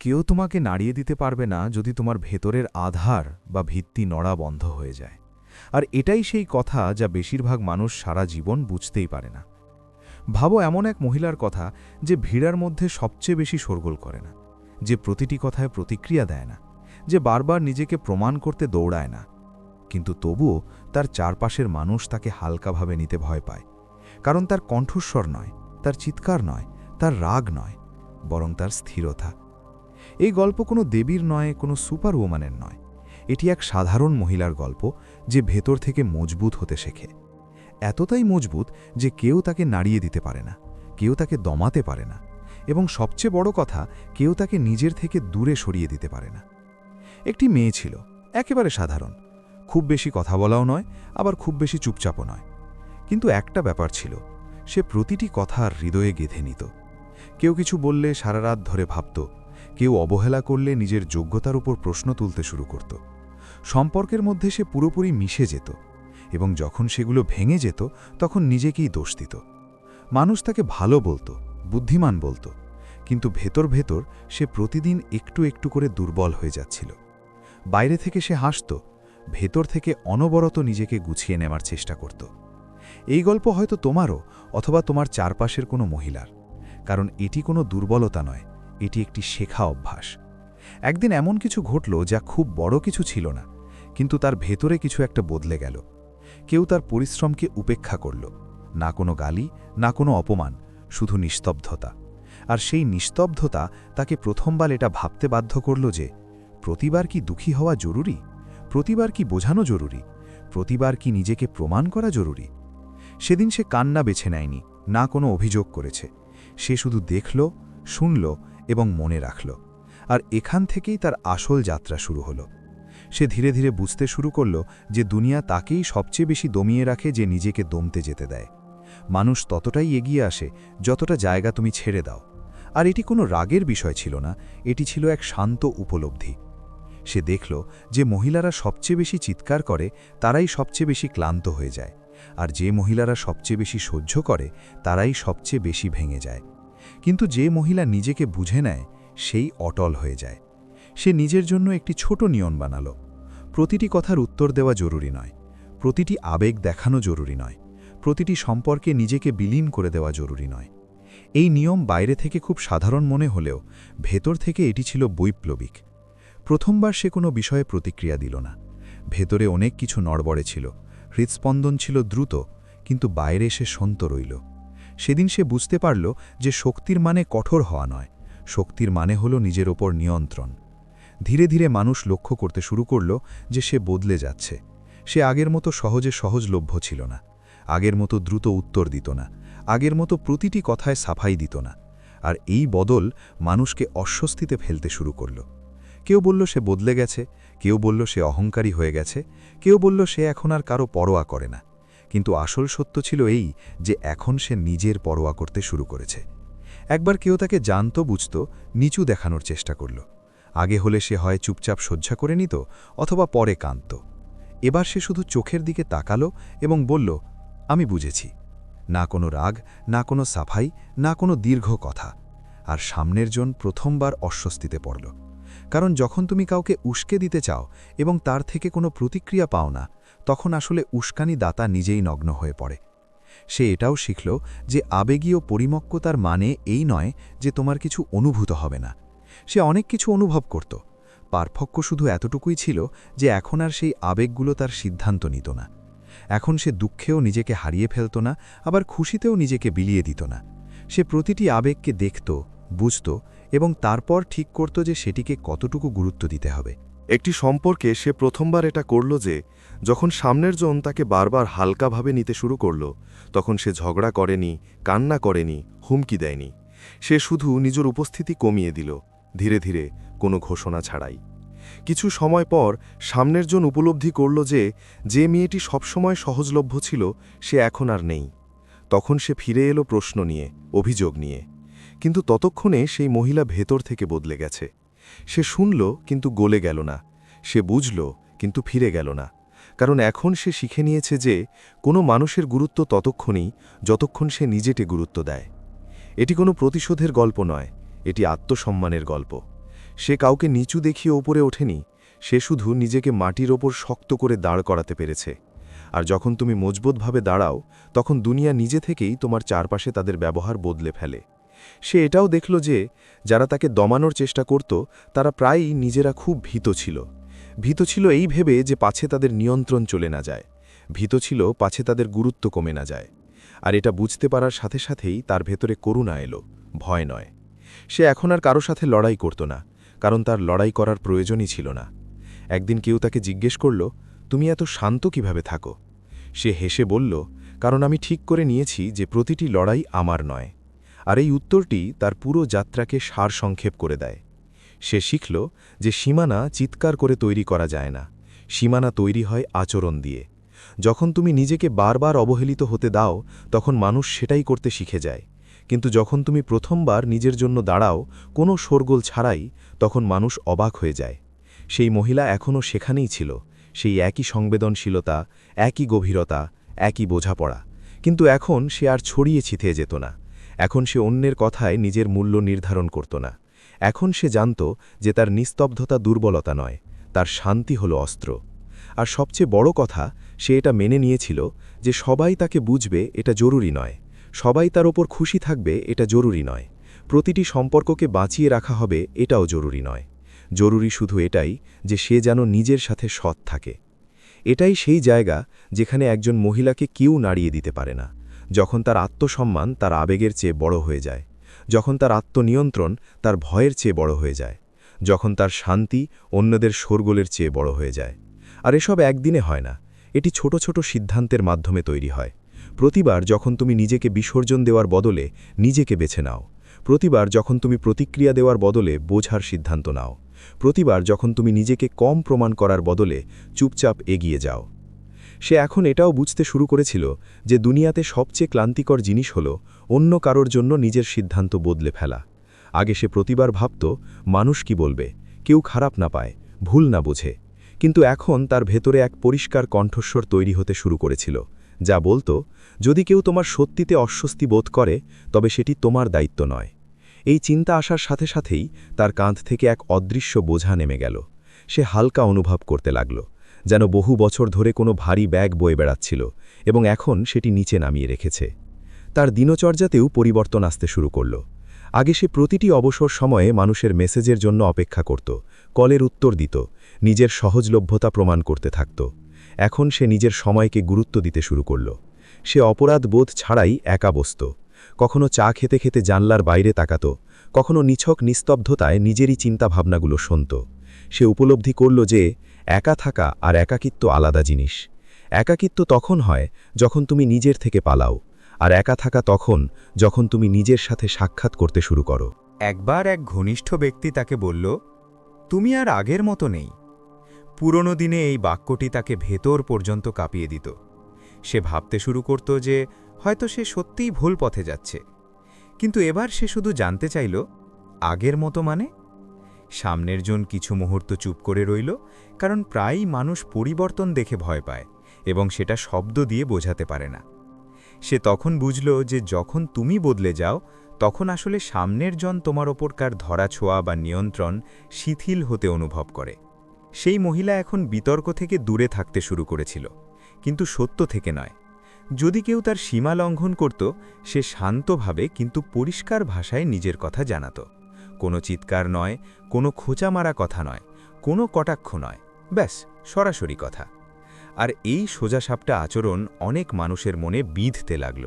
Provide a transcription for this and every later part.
কেউ তোমাকে নাড়িয়ে দিতে পারবে না যদি তোমার ভেতরের আধার বা ভিত্তি নড়া বন্ধ হয়ে যায়। আর এটাই সেই কথা যা বেশিরভাগ মানুষ সারা জীবন বুঝতেই পারে না। ভাবো এমন এক মহিলার কথা যে ভিড়ার মধ্যে সবচেয়ে বেশি শোরগোল করে না, যে প্রতিটি কথায় প্রতিক্রিয়া দেয় না, যে বারবার নিজেকে প্রমাণ করতে দৌড়ায় না, কিন্তু তবুও তার চারপাশের মানুষ তাকে হালকাভাবে নিতে ভয় পায়। কারণ তার কণ্ঠস্বর নয়, তার চিৎকার নয়, তার রাগ নয়, বরং তার স্থিরতা। এই গল্প কোনো দেবীর নয়, কোনো সুপার ওম্যানের নয়। এটি এক সাধারণ মহিলার গল্প যে ভেতর থেকে মজবুত হতে শেখে। এতটাই মজবুত যে কেউ তাকে নাড়িয়ে দিতে পারে না, কেউ তাকে দমাতে পারে না, এবং সবচেয়ে বড় কথা, কেউ তাকে নিজের থেকে দূরে সরিয়ে দিতে পারে না। একটি মেয়ে ছিল, একেবারে সাধারণ, খুব বেশি কথা বলাও নয়, আবার খুব বেশি চুপচাপও নয়। কিন্তু একটা ব্যাপার ছিল, সে প্রতিটি কথা হৃদয়ে গেঁথে নিত। কেউ কিছু বললে সারা রাত ধরে ভাবত, কেউ অবহেলা করলে নিজের যোগ্যতার উপর প্রশ্ন তুলতে শুরু করত। সম্পর্কের মধ্যে সে পুরোপুরি মিশে যেত, এবং যখন সেগুলো ভেঙে যেত তখন নিজেকেই দোষ দিত। মানুষ তাকে ভালো বলতো, বুদ্ধিমান বলতো, কিন্তু ভেতর ভেতর সে প্রতিদিন একটু একটু করে দুর্বল হয়ে যাচ্ছিল। বাইরে থেকে সে হাসত, ভেতর থেকে অনবরত নিজেকে গুছিয়ে নেওয়ার চেষ্টা করত। এই গল্প হয়তো তোমারও, অথবা তোমার চারপাশের কোনো মহিলার। কারণ এটি কোনো দুর্বলতা নয়, এটি একটি শেখা অভ্যাস। একদিন এমন কিছু ঘটল যা খুব বড় কিছু ছিল না, কিন্তু তার ভেতরে কিছু একটা বদলে গেল। কেউ তার পরিশ্রমকে উপেক্ষা করল, না কোনো গালি, না কোনো অপমান, শুধু নিস্তব্ধতা। আর সেই নিস্তব্ধতা তাকে প্রথমবার এটা ভাবতে বাধ্য করল যে প্রতিবার কি দুঃখী হওয়া জরুরি? প্রতিবার কি বোঝানো জরুরি? প্রতিবার কি নিজেকে প্রমাণ করা জরুরি? সেদিন সে কান্না বেছে নেয়নি, না কোনো অভিযোগ করেছে। সে শুধু দেখল, শুনল এবং মনে রাখল। আর এখান থেকেই তার আসল যাত্রা শুরু হলো। সে ধীরে ধীরে বুঝতে শুরু করল যে দুনিয়া তাকেই সবচেয়ে বেশি দমিয়ে রাখে যে নিজেকে দমতে যেতে দেয়। মানুষ ততটাই এগিয়ে আসে যতটা জায়গা তুমি ছেড়ে দাও। আর এটি কোনো রাগের বিষয় ছিল না, এটি ছিল এক শান্ত উপলব্ধি। সে দেখল যে মহিলারা সবচেয়ে বেশি চিৎকার করে তারাই সবচেয়ে বেশি ক্লান্ত হয়ে যায়, আর যে মহিলারা সবচেয়ে বেশি সহ্য করে তারাই সবচেয়ে বেশি ভেঙে যায়। কিন্তু যে মহিলা নিজেকে বুঝে নেয় সেই অটল হয়ে যায়। সে নিজের জন্য একটি ছোট নিয়ম বানালো। প্রতিটি কথার উত্তর দেওয়া জরুরি নয়, প্রতিটি আবেগ দেখানো জরুরি নয়, প্রতিটি সম্পর্কে নিজেকে বিলীন করে দেওয়া জরুরি নয়। এই নিয়ম বাইরে থেকে খুব সাধারণ মনে হলেও ভেতর থেকে এটি ছিল বৈপ্লবিক। প্রথমবার সে কোনো বিষয়ে প্রতিক্রিয়া দিল না। ভেতরে অনেক কিছু নড়বড়ে ছিল, হৃৎস্পন্দন ছিল দ্রুত, কিন্তু বাইরে সে শান্ত রইল। সেদিন সে বুঝতে পারল যে শক্তির মানে কঠোর হওয়া নয়, শক্তির মানে হলো নিজের ওপর নিয়ন্ত্রণ। ধীরে ধীরে মানুষ লক্ষ্য করতে শুরু করল যে সে বদলে যাচ্ছে। সে আগের মতো সহজে সহজলভ্য ছিল না, আগের মতো দ্রুত উত্তর দিত না, আগের মতো প্রতিটি কথায় সাফাই দিত না। আর এই বদল মানুষকে অস্বস্তিতে ফেলতে শুরু করল। কেউ বলল সে বদলে গেছে, কেউ বলল সে অহংকারী হয়ে গেছে, কেউ বলল সে এখন আর কারো পরোয়া করে না। কিন্তু আসল সত্য ছিল এই যে এখন সে নিজের পরোয়া করতে শুরু করেছে। একবার কেউ তাকে জানত, বুঝত, নিচু দেখানোর চেষ্টা করল। আগে হলে সে হয় চুপচাপ সহ্য করে নিত, অথবা পরে কাঁদত। এবার সে শুধু চোখের দিকে তাকালো এবং বলল, আমি বুঝেছি। না কোনো রাগ, না কোনো সাফাই, না কোনো দীর্ঘ কথা। আর সামনের জন প্রথমবার অস্বস্তিতে পড়ল। কারণ যখন তুমি কাউকে উস্কে দিতে চাও এবং তার থেকে কোনো প্রতিক্রিয়া পাও না, তখন আসলে উস্কানি দাতা নিজেই নগ্ন হয়ে পড়ে। সে এটাও শিখল যে আবেগীয় পরিমক্কতার মানে এই নয় যে তোমার কিছু অনুভূত হবে না। সে অনেক কিছু অনুভব করত। পার্থক্য শুধু এতটুকুই ছিল যে এখন আর সেই আবেগগুলো তার সিদ্ধান্ত নিত না। এখন সে দুঃখেও নিজেকে হারিয়ে ফেলত না, আবার খুশিতেও নিজেকে বিলিয়ে দিত না। সে প্রতিটি আবেগকে দেখত, বুঝত এবং তারপর ঠিক করত যে সেটিকে কতটুকু গুরুত্ব দিতে হবে। একটি সম্পর্কে সে প্রথমবার এটা করল যে যখন সামনের জন তাকে বারবার হালকাভাবে নিতে শুরু করল, তখন সে ঝগড়া করেনি, কান্না করেনি, হুমকি দেয়নি। সে শুধু নিজের উপস্থিতি কমিয়ে দিল, ধীরে ধীরে, কোনো ঘোষণা ছাড়াই। কিছু সময় পর সামনের জন উপলব্ধি করল যে যে মেয়েটি সবসময় সহজলভ্য ছিল সে এখন আর নেই। তখন সে ফিরে এলো প্রশ্ন নিয়ে, অভিযোগ নিয়ে। কিন্তু ততক্ষণে সেই মহিলা ভেতর থেকে বদলে গেছে। সে শুনল কিন্তু গলে গেল না, সে বুঝল কিন্তু ফিরে গেল না। কারণ এখন সে শিখে নিয়েছে যে কোনো মানুষের গুরুত্ব ততক্ষণই যতক্ষণ সে নিজেকে গুরুত্ব দেয়। এটি কোনো প্রতিশোধের গল্প নয়, এটি আত্মসম্মানের গল্প। সে কাউকে নিচু দেখিয়ে ওপরে ওঠেনি, সে শুধু নিজেকে মাটির ওপর শক্ত করে দাঁড় করাতে পেরেছে। আর যখন তুমি মজবুতভাবে দাঁড়াও, তখন দুনিয়া নিজে থেকেই তোমার চারপাশে তাদের ব্যবহার বদলে ফেলে। সে এটাও দেখল যে যারা তাকে দমানোর চেষ্টা করত তারা প্রায়ই নিজেরা খুব ভীত ছিল। ভীত ছিল এই ভেবে যে পাছে তাদের নিয়ন্ত্রণ চলে না যায়, ভীত ছিল পাছে তাদের গুরুত্ব কমে না যায়। আর এটা বুঝতে পারার সাথে সাথেই তার ভেতরে করুণা এলো, ভয় নয়। সে এখন আর কারো সাথে লড়াই করত না, কারণ তার লড়াই করার প্রয়োজনই ছিল না। একদিন কেউ তাকে জিজ্ঞেস করল, তুমি এত শান্ত কিভাবে থাকো? সে হেসে বলল, কারণ আমি ঠিক করে নিয়েছি যে প্রতিটি লড়াই আমার নয়। আর এই উত্তরটি তার পুরো যাত্রাকে সারসংক্ষেপ করে দেয়। সে শিখল যে সীমানা চিৎকার করে তৈরি করা যায় না, সীমানা তৈরি হয় আচরণ দিয়ে। যখন তুমি নিজেকে বারবার অবহেলিত হতে দাও, তখন মানুষ সেটাই করতে শিখে যায়। কিন্তু যখন তুমি প্রথমবার নিজের জন্য দাঁড়াও, কোনো শোরগোল ছাড়াই, তখন মানুষ অবাক হয়ে যায়। সেই মহিলা এখনও সেখানেই ছিল, সেই একই সংবেদনশীলতা, একই গভীরতা, একই বোঝাপড়া। কিন্তু এখন সে আর ছড়িয়ে ছিটিয়ে যেত না। এখন সে অন্যের কথায় নিজের মূল্য নির্ধারণ করত না। এখন সে জানত যে তার নিস্তব্ধতা দুর্বলতা নয়, তার শান্তি হল অস্ত্র। আর সবচেয়ে বড় কথা, সে এটা মেনে নিয়েছিল যে সবাই তাকে বুঝবে এটা জরুরি নয়, সবাই তার ওপর খুশি থাকবে এটা জরুরি নয়, প্রতিটি সম্পর্ককে বাঁচিয়ে রাখা হবে এটাও জরুরি নয়। জরুরি শুধু এটাই যে সে যেন নিজের সাথে সৎ থাকে। এটাই সেই জায়গা যেখানে একজন মহিলাকে কেউ নাড়িয়ে দিতে পারে না, যখন তার আত্মসম্মান তার আবেগের চেয়ে বড় হয়ে যায়, যখন তার আত্মনিয়ন্ত্রণ তার ভয়ের চেয়ে বড় হয়ে যায়, যখন তার শান্তি অন্যদের শোরগোলের চেয়ে বড় হয়ে যায়। আর এসব একদিনে হয় না, এটি ছোট ছোট সিদ্ধান্তের মাধ্যমে তৈরি হয়। প্রতিবার যখন তুমি নিজেকে বিসর্জন দেওয়ার বদলে নিজেকে বেছে নাও, প্রতিবার যখন তুমি প্রতিক্রিয়া দেওয়ার বদলে বোঝার সিদ্ধান্ত নাও, প্রতিবার যখন তুমি নিজেকে কম প্রমাণ করার বদলে চুপচাপ এগিয়ে যাও। সে এখন এটাও বুঝতে শুরু করেছিল যে দুনিয়াতে সবচেয়ে ক্লান্তিকর জিনিস হল অন্য কারোর জন্য নিজের সিদ্ধান্ত বদলে ফেলা। আগে সে প্রতিবার ভাবত, মানুষ কি বলবে, কেউ খারাপ না পায়, ভুল না বোঝে। কিন্তু এখন তার ভেতরে এক পরিষ্কার কণ্ঠস্বর তৈরি হতে শুরু করেছিল, যা বলতো, যদি কেউ তোমার সত্যিতে অস্বস্তি বোধ করে, তবে সেটি তোমার দায়িত্ব নয়। এই চিন্তা আসার সাথে সাথেই তার কাঁধ থেকে এক অদৃশ্য বোঝা নেমে গেল। সে হালকা অনুভব করতে লাগল, যেন বহু বছর ধরে কোনো ভারী ব্যাগ বয়ে বেড়াচ্ছিল এবং এখন সেটি নিচে নামিয়ে রেখেছে। তার দিনচর্যাতেও পরিবর্তন আসতে শুরু করল। আগে সে প্রতিটি অবসর সময়ে মানুষের মেসেজের জন্য অপেক্ষা করত, কলের উত্তর দিত, নিজের সহজলভ্যতা প্রমাণ করতে থাকত। এখন সে নিজের সময়কে গুরুত্ব দিতে শুরু করল। সে অপরাধ বোধ ছাড়াই একা বসত, কখনো চা খেতে খেতে জানলার বাইরে তাকাত, কখনো নিছক নিস্তব্ধতায় নিজেরই চিন্তাভাবনাগুলো শুনত। সে উপলব্ধি করল যে একা থাকা আর একাকিত্ব আলাদা জিনিস। একাকিত্ব তখন হয় যখন তুমি নিজের থেকে পালাও, আর একা থাকা তখন যখন তুমি নিজের সাথে সাক্ষাৎ করতে শুরু করো। একবার এক ঘনিষ্ঠ ব্যক্তি তাকে বলল, তুমি আর আগের মতো নেই। পুরনো দিনে এই বাক্যটি তাকে ভেতর পর্যন্ত কাঁপিয়ে দিত। সে ভাবতে শুরু করত যে হয়তো সে সত্যিই ভুল পথে যাচ্ছে। কিন্তু এবার সে শুধু জানতে চাইল, আগের মতো মানে? সামনের জন কিছু মুহূর্ত চুপ করে রইল, কারণ প্রায়ই মানুষ পরিবর্তন দেখে ভয় পায় এবং সেটা শব্দ দিয়ে বোঝাতে পারে না। সে তখন বুঝল যে যখন তুমি বদলে যাও, তখন আসলে সামনের জন তোমার ওপরকার ধরাছোঁয়া বা নিয়ন্ত্রণ শিথিল হতে অনুভব করে। সেই মহিলা এখন বিতর্ক থেকে দূরে থাকতে শুরু করেছিল, কিন্তু সত্য থেকে নয়। যদি কেউ তার সীমা লঙ্ঘন করত, সে শান্তভাবে কিন্তু পরিষ্কার ভাষায় নিজের কথা জানাত। কোনো চিৎকার নয়, কোনো খোঁচা মারা কথা নয়, কোনো কটাক্ষ নয়, ব্যাস সরাসরি কথা। আর এই সোজাসাপটা আচরণ অনেক মানুষের মনে বিঁধতে লাগল,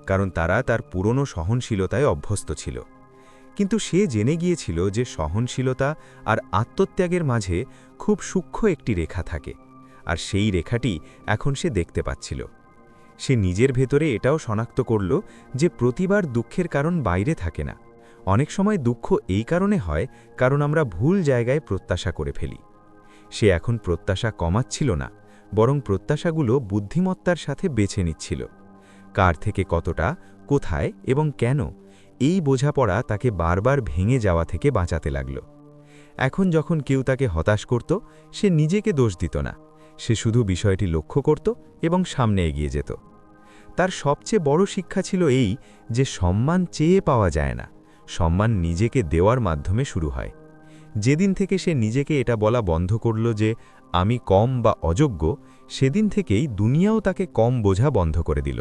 কারণ তারা তার পুরনো সহনশীলতায় অভ্যস্ত ছিল। কিন্তু সে জেনে গিয়েছিল যে সহনশীলতা আর আত্মত্যাগের মাঝে খুব সূক্ষ্ম একটি রেখা থাকে, আর সেই রেখাটি এখন সে দেখতে পাচ্ছিল। সে নিজের ভেতরে এটাও শনাক্ত করল যে প্রতিবার দুঃখের কারণ বাইরে থাকে না। অনেক সময় দুঃখ এই কারণে হয় কারণ আমরা ভুল জায়গায় প্রত্যাশা করে ফেলি। সে এখন প্রত্যাশা কমাচ্ছিল না, বরং প্রত্যাশাগুলো বুদ্ধিমত্তার সাথে বেছে নিচ্ছিল। কার থেকে কতটা, কোথায় এবং কেন, এই বোঝাপড়া তাকে বারবার ভেঙে যাওয়া থেকে বাঁচাতে লাগল। এখন যখন কেউ তাকে হতাশ করত, সে নিজেকে দোষ দিত না, সে শুধু বিষয়টি লক্ষ্য করত এবং সামনে এগিয়ে যেত। তার সবচেয়ে বড় শিক্ষা ছিল এই যে সম্মান চেয়ে পাওয়া যায় না, সম্মান নিজেকে দেওয়ার মাধ্যমে শুরু হয়। যেদিন থেকে সে নিজেকে এটা বলা বন্ধ করল যে আমি কম বা অযোগ্য, সেদিন থেকেই দুনিয়াও তাকে কম বোঝা বন্ধ করে দিল।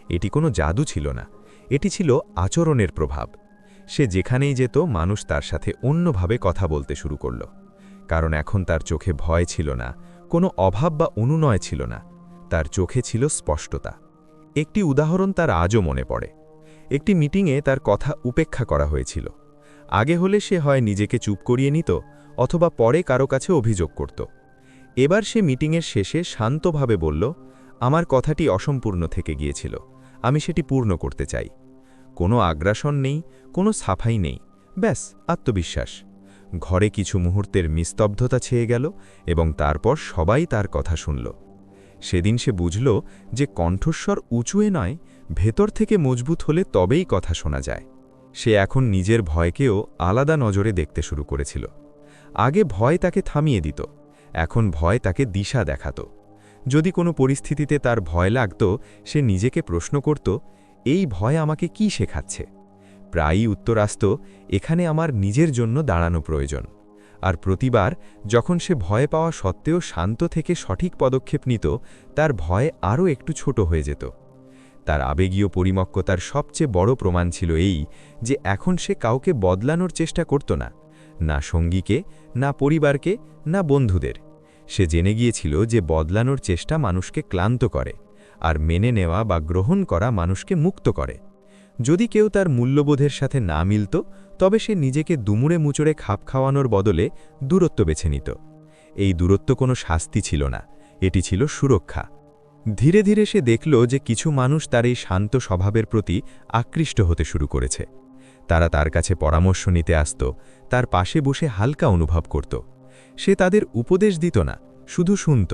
এটি কোনো জাদু ছিল না, এটি ছিল আচরণের প্রভাব। সে যেখানেই যেত মানুষ তার সাথে অন্যভাবে কথা বলতে শুরু করল, কারণ এখন তার চোখে ভয় ছিল না, কোনো অভাব বা অনুনয় ছিল না, তার চোখে ছিল স্পষ্টতা। একটি উদাহরণ তার আজও মনে পড়ে। একটি মিটিংয়ে তার কথা উপেক্ষা করা হয়েছিল। আগে হলে সে হয় নিজেকে চুপ করিয়ে নিত অথবা পরে কারো কাছে অভিযোগ করত। এবার সে মিটিংয়ের শেষে শান্তভাবে বলল, আমার কথাটি অসম্পূর্ণ থেকে গিয়েছিল, আমি সেটি পূর্ণ করতে চাই। কোনো আগ্রাসন নেই, কোনো সাফাই নেই, ব্যাস আত্মবিশ্বাস। ঘরে কিছু মুহূর্তের নিস্তব্ধতা ছেয়ে গেল এবং তারপর সবাই তার কথা শুনল। সেদিন সে বুঝল যে কণ্ঠস্বর উঁচুয়ে নয়, ভেতর থেকে মজবুত হলে তবেই কথা শোনা যায়। সে এখন নিজের ভয়কেও আলাদা নজরে দেখতে শুরু করেছিল। আগে ভয় তাকে থামিয়ে দিত, এখন ভয় তাকে দিশা দেখাত। যদি কোনো পরিস্থিতিতে তার ভয় লাগত, সে নিজেকে প্রশ্ন করত, এই ভয় আমাকে কি শেখাচ্ছে? প্রায়ই উত্তর আসত, এখানে আমার নিজের জন্য দাঁড়ানো প্রয়োজন। আর প্রতিবার যখন সে ভয় পাওয়া সত্ত্বেও শান্ত থেকে সঠিক পদক্ষেপ নিত, তার ভয় আরও একটু ছোট হয়ে যেত। তার আবেগীয় পরিমক্কতার সবচেয়ে বড় প্রমাণ ছিল এই যে এখন সে কাউকে বদলানোর চেষ্টা করত না, না সঙ্গীকে, না পরিবারকে, না বন্ধুদের। সে জেনে গিয়েছিল যে বদলানোর চেষ্টা মানুষকে ক্লান্ত করে, আর মেনে নেওয়া বা গ্রহণ করা মানুষকে মুক্ত করে। যদি কেউ তার মূল্যবোধের সাথে না মিলত, তবে সে নিজেকে দুমুড়ে মুচড়ে খাপ খাওয়ানোর বদলে দূরত্ব বেছে নিত। এই দূরত্ব কোনো শাস্তি ছিল না, এটি ছিল সুরক্ষা। ধীরে ধীরে সে দেখল যে কিছু মানুষ তার এই শান্ত স্বভাবের প্রতি আকৃষ্ট হতে শুরু করেছে। তারা তার কাছে পরামর্শ নিতে আসত, তার পাশে বসে হালকা অনুভব করত। সে তাদের উপদেশ দিত না, শুধু শুনত,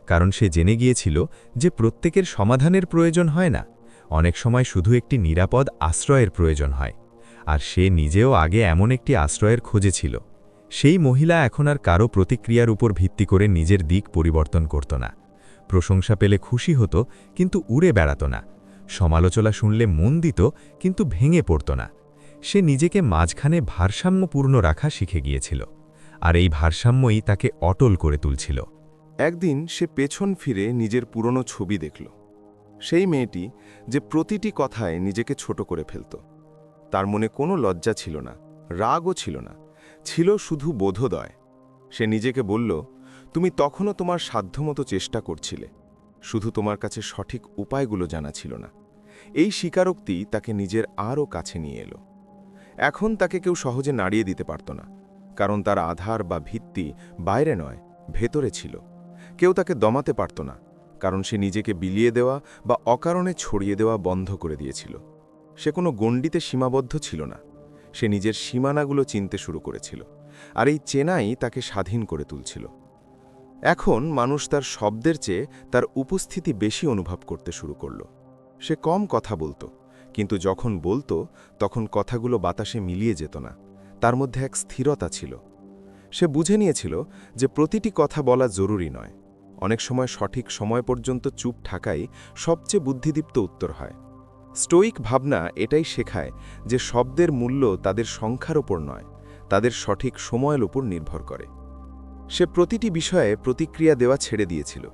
কারণ সে জেনে গিয়েছিল যে প্রত্যেকের সমাধানের প্রয়োজন হয় না, অনেক সময় শুধু একটি নিরাপদ আশ্রয়ের প্রয়োজন হয়। আর সে নিজেও আগে এমন একটি আশ্রয়ের খোঁজে ছিল। সেই মহিলা এখন আর কারো প্রতিক্রিয়ার উপর ভিত্তি করে নিজের দিক পরিবর্তন করত না। প্রশংসা পেলে খুশি হতো, কিন্তু উড়ে বেড়াত না। সমালোচনা শুনলে মন দিত, কিন্তু ভেঙে পড়ত না। সে নিজেকে মাঝখানে ভারসাম্যপূর্ণ রাখা শিখে গিয়েছিল, আর এই ভারসাম্যই তাকে অটল করে তুলছিল। একদিন সে পেছন ফিরে নিজের পুরনো ছবি দেখল। সেই মেয়েটি যে প্রতিটি কথায় নিজেকে ছোট করে ফেলত। তার মনে কোনো লজ্জা ছিল না, রাগও ছিল না, ছিল শুধু বোধোদয়। সে নিজেকে বলল, তুমি তখনও তোমার সাধ্যমতো চেষ্টা করছিলে, শুধু তোমার কাছে সঠিক উপায়গুলো জানা ছিল না। এই স্বীকারোক্তি তাকে নিজের আরও কাছে নিয়ে এলো। এখন তাকে কেউ সহজে নাড়িয়ে দিতে পারত না, কারণ তার আধার বা ভিত্তি বাইরে নয়, ভেতরে ছিল। কেউ তাকে দমাতে পারত না, কারণ সে নিজেকে বিলিয়ে দেওয়া বা অকারণে ছড়িয়ে দেওয়া বন্ধ করে দিয়েছিল। সে কোনো গণ্ডিতে সীমাবদ্ধ ছিল না, সে নিজের সীমানাগুলো চিনতে শুরু করেছিল, আর এই চেনাই তাকে স্বাধীন করে তুলছিল। এখন মানুষ তার শব্দের চেয়ে তার উপস্থিতি বেশি অনুভব করতে শুরু করল। সে কম কথা বলতো, কিন্তু যখন বলতো তখন কথাগুলো বাতাসে মিলিয়ে যেত না, তার মধ্যে এক স্থিরতা ছিল। সে বুঝে নিয়েছিল যে প্রতিটি কথা বলা জরুরি নয়, অনেক সময় সঠিক সময় পর্যন্ত চুপ থাকাই সবচেয়ে বুদ্ধিদীপ্ত উত্তর হয়। স্টোয়িক ভাবনা এটাই শেখায় যে শব্দের মূল্য তাদের সংখ্যার ওপর নয়, তাদের সঠিক সময়ের ওপর নির্ভর করে। সে প্রতিটি বিষয়ে প্রতিক্রিয়া দেওয়া ছেড়ে দিয়েছিল,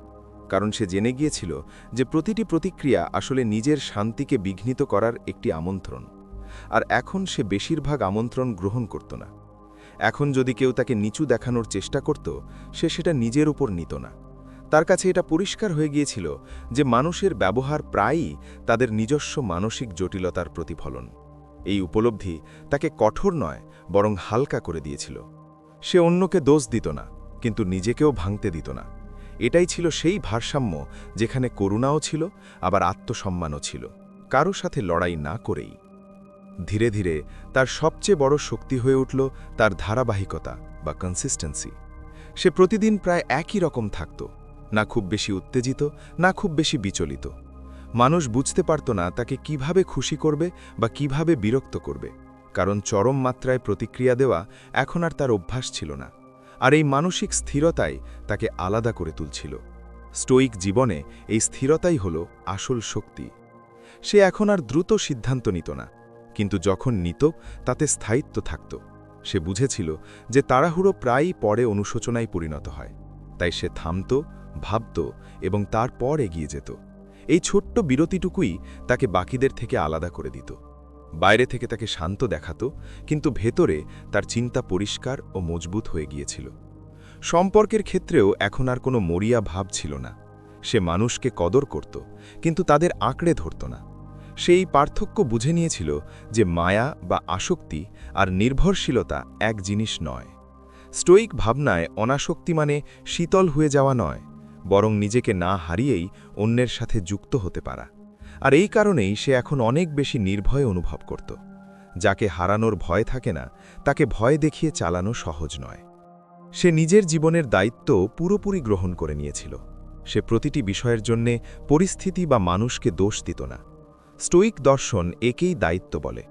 কারণ সে জেনে গিয়েছিল যে প্রতিটি প্রতিক্রিয়া আসলে নিজের শান্তিকে বিঘ্নিত করার একটি আমন্ত্রণ। আর এখন সে বেশিরভাগ আমন্ত্রণ গ্রহণ করত না। এখন যদি কেউ তাকে নিচু দেখানোর চেষ্টা করত, সে সেটা নিজের উপর নিত না। তার কাছে এটা পরিষ্কার হয়ে গিয়েছিল যে মানুষের ব্যবহার প্রায়ই তাদের নিজস্ব মানসিক জটিলতার প্রতিফলন। এই উপলব্ধি তাকে কঠোর নয়, বরং হালকা করে দিয়েছিল। সে অন্যকে দোষ দিত না, কিন্তু নিজেকেও ভাঙতে দিত না। এটাই ছিল সেই ভারসাম্য যেখানে করুণাও ছিল, আবার আত্মসম্মানও ছিল, কারো সাথে লড়াই না করেই। ধীরে ধীরে তার সবচেয়ে বড় শক্তি হয়ে উঠল তার ধারাবাহিকতা বা কনসিস্টেন্সি। সে প্রতিদিন প্রায় একই রকম থাকত, না খুব বেশি উত্তেজিত, না খুব বেশি বিচলিত। মানুষ বুঝতে পারত না তাকে কিভাবে খুশি করবে বা কিভাবে বিরক্ত করবে, কারণ চরম মাত্রায় প্রতিক্রিয়া দেওয়া এখন আর তার অভ্যাস ছিল না। আর এই মানসিক স্থিরতাই তাকে আলাদা করে তুলছিল। স্টোয়িক জীবনে এই স্থিরতাই হল আসল শক্তি। সে এখন আর দ্রুত সিদ্ধান্ত নিত না, কিন্তু যখন নিত তাতে স্থায়িত্ব থাকত। সে বুঝেছিল যে তাড়াহুড়ো প্রায়ই পরে অনুশোচনায় পরিণত হয়, তাই সে থামত, ভাবত এবং তারপর এগিয়ে যেত। এই ছোট্ট বিরতিটুকুই তাকে বাকিদের থেকে আলাদা করে দিত। বাইরে থেকে তাকে শান্ত দেখাত, কিন্তু ভেতরে তার চিন্তা পরিষ্কার ও মজবুত হয়ে গিয়েছিল। সম্পর্কের ক্ষেত্রেও এখন আর কোনো মরিয়া ভাব ছিল না। সে মানুষকে কদর করত, কিন্তু তাদের আঁকড়ে ধরত না। সেই পার্থক্য বুঝে নিয়েছিল যে মায়া বা আসক্তি আর নির্ভরশীলতা এক জিনিস নয়। স্টোয়িক ভাবনায় অনাসক্তি মানে শীতল হয়ে যাওয়া নয়, বরং নিজেকে না হারিয়েই অন্যের সাথে যুক্ত হতে পারা। আর এই কারণেই সে এখন অনেক বেশি নির্ভয় অনুভব করত। যাকে হারানোর ভয় থাকে না, তাকে ভয় দেখিয়ে চালানো সহজ নয়। সে নিজের জীবনের দায়িত্ব পুরোপুরি গ্রহণ করে নিয়েছিল। সে প্রতিটি বিষয়ের জন্যে পরিস্থিতি বা মানুষকে দোষ দিত না। স্টোয়িক দর্শন একেই দায়িত্ব বলে।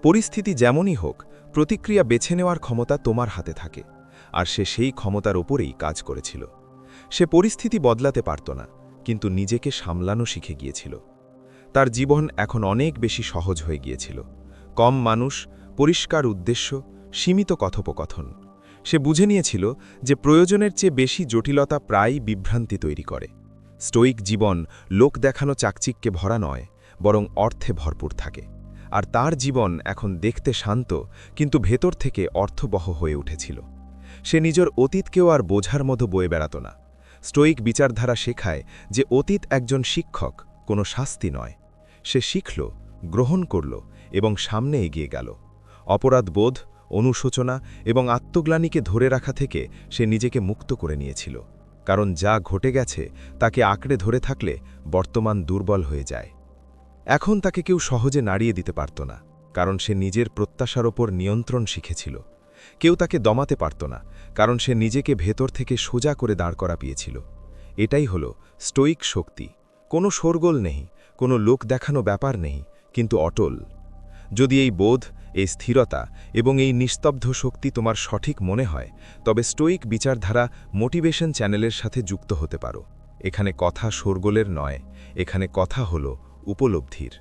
পরিস্থিতি যেমনই হোক, প্রতিক্রিয়া বেছে নেওয়ার ক্ষমতা তোমার হাতে থাকে, আর সে সেই ক্ষমতার ওপরেই কাজ করেছিল। সে পরিস্থিতি বদলাতে পারত না, কিন্তু নিজেকে সামলানো শিখে গিয়েছিল। তার জীবন এখন অনেক বেশি সহজ হয়ে গিয়েছিল। কম মানুষ, পরিষ্কার উদ্দেশ্য, সীমিত কথোপকথন। সে বুঝে নিয়েছিল যে প্রয়োজনের চেয়ে বেশি জটিলতা প্রায়ই বিভ্রান্তি তৈরি করে। স্টোয়িক জীবন লোক দেখানো চাকচিক্যে ভরা নয়, বরং অর্থে ভরপুর থাকে। আর তার জীবন এখন দেখতে শান্ত, কিন্তু ভেতর থেকে অর্থবহ হয়ে উঠেছিল। সে নিজের অতীতকেও আর বোঝার মতো বয়ে বেড়াত না। স্টোয়িক বিচারধারা শেখায় যে অতীত একজন শিক্ষক, কোনো শাস্তি নয়। সে শিখল, গ্রহণ করল এবং সামনে এগিয়ে গেল। অপরাধবোধ, অনুশোচনা এবং আত্মগ্লানিকে ধরে রাখা থেকে সে নিজেকে মুক্ত করে নিয়েছিল। কারণ যা ঘটে গেছে তাকে আঁকড়ে ধরে থাকলে বর্তমান দুর্বল হয়ে যায়। এখন তাকে কেউ সহজে নাড়িয়ে দিতে পারত না, কারণ সে নিজের প্রত্যাশার ওপর নিয়ন্ত্রণ শিখেছিল। কেউ তাকে দমাতে পারত না, কারণ সে নিজেকে ভেতর থেকে সোজা করে দাঁড় করা পেয়েছিল। এটাই হলো স্টোয়িক শক্তি। কোনো শোরগোল নেই, কোনো লোক দেখানো ব্যাপার নেই, কিন্তু অটল। যদি এই বোধ, এই স্থিরতা এবং এই নিস্তব্ধ শক্তি তোমার সঠিক মনে হয়, তবে স্টোয়িক বিচারধারা মোটিভেশন চ্যানেলের সাথে যুক্ত হতে পারো। এখানে কথা শোরগোলের নয়, এখানে কথা হলো উপলব্ধির।